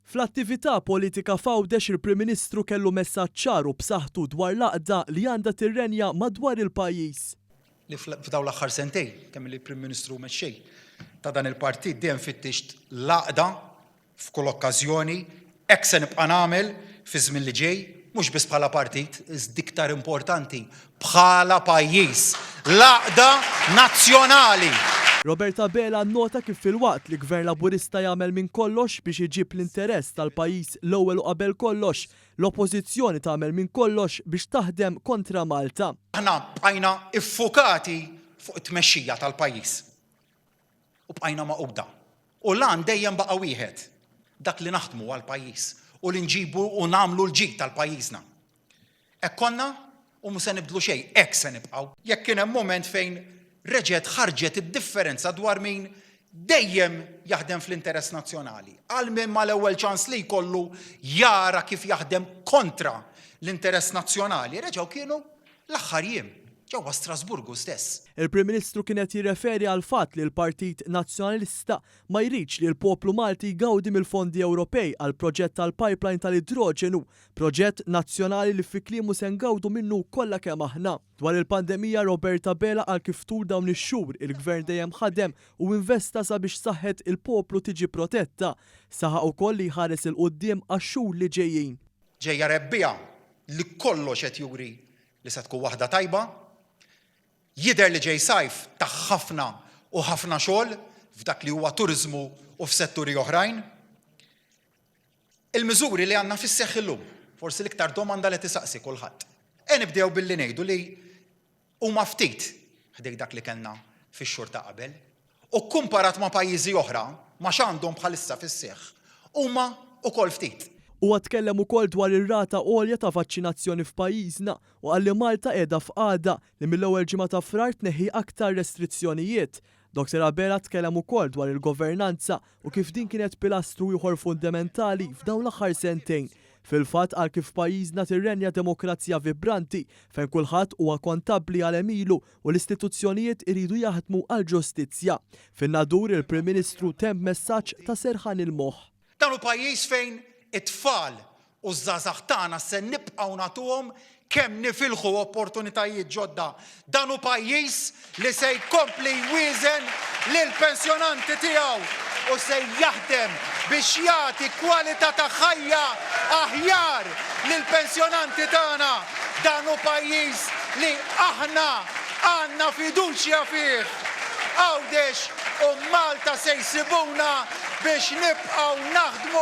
Fl-attività politika f'Għawdex il-Prim Ministru kellu messaġġ ċar u b'saħħtu dwar l-għaqda li għandha tirrenja madwar il-pajjiż. Li f'dawn l-aħħar sentejn kemm il-Prim Ministru mexxej ta' dan il-partit dejjem fittixt l-għaqda f'kull okkażjoni hekk se nibqa' nagħmel fi żmien li ġej mhux biss bħala partit, iżda iktar importanti bħala pajjiż l-għaqda nazzjonali. Roberta Bela nnota kif fil-waqt li Gvern Laburista jagħmel minn kollox biex iġib l-interess tal-pajjiż l-ewwel u qabel kollox, l-Oppożizzjoni tagħmel minn kollox biex taħdem kontra Malta. Aħna bqajna iffukati fuq it-tmexxija tal-pajjiż. U bqajna maquda. U lan dejjem baqa' wieħed dak li naħdmu għall-pajjiż u li nġibu u nagħmlu l-ġid tal-pajjiżna. Hekk konna u mhux se nibdlu xejn, hekk se nibqgħu. Jekk kien hemm mument fejn reġgħet ħarġet id-differenza dwar min dejjem jaħdem fl-interess nazzjonali. Għal min mal-ewwel ċans li jkollu jara kif jaħdem kontra l-interess nazzjonali. Reġgħu kienu l-aħħar jiem ġewwa Strasburgu stess. Il-Prim Ministru kien qed jirreferi għal fatt li l-Partit Nazzjonalista ma jridx li l-poplu Malti jgawdi mill-fondi Ewropej għal proġett tal-pipeline tal-idroġenu, proġett nazzjonali li fi kliemu se ngawdu minnu kollha kemm aħna. Dwar il-pandemija Roberta Bela għal kif tul dawn ix-xhur il-Gvern dejjem ħadem u investa sabiex saħħet il-poplu tiġi protetta. Saħaq ukoll li jħares il-qudiem għax-xhur li ġejjin. Ġejja rebbija li kollox qed juri li se tkun waħda tajba. Jidher li ġej sajf ta' ħafna u ħafna xogħol f'dak li huwa turiżmu u f'setturi oħrajn. Il-miżuri li għandna fis-seħħ illum, forsi l-iktar domanda li tisaqsi kulħadd. Nibdew billi ngħidu li huma ftit ħdejk dak li kellna fix-xhur ta' qabel u kumparat ma' pajjiżi oħra ma x'għandhom bħalissa fis-seħħ huma wkoll ftit. U tkellem ukoll dwar ir-rata għolja ta' vaċċinazzjoni f'pajjiżna u qal li Malta qiegħda f'qagħda li mill-ewwel ġimgħa ta' frar tneħħi aktar restrizzjonijiet. Dr. Bela tkellem ukoll dwar il-governanza u kif din kienet pilastru ieħor fundamentali f'dawn l-aħħar sentejn. Fil-fatt għal kif pajjiżna tirrenja demokrazija vibranti fejn kulħadd huwa kontabbli għal emilu u l-istituzzjonijiet iridu jaħdmu għal ġustizzja. Fin-nadur il-Prim Ministru temm messaġġ ta' serħan il-moħħ. Dan hu pajjiż fejn it-tfal u żgħażagħ tagħna se nibqgħu nagħtuhom kemm nifilħu opportunitajiet ġodda. Dan hu pajjiż li se jkompli jwieżen lill-pensjonanti tiegħu u se jaħdem biex jagħti kwalità ta' ħajja aħjar lill-pensjonanti tagħna. Dan hu pajjiż li aħna għandna fiduċja fih. Għawdex u Malta se jsibuna biex nibqgħu naħdmu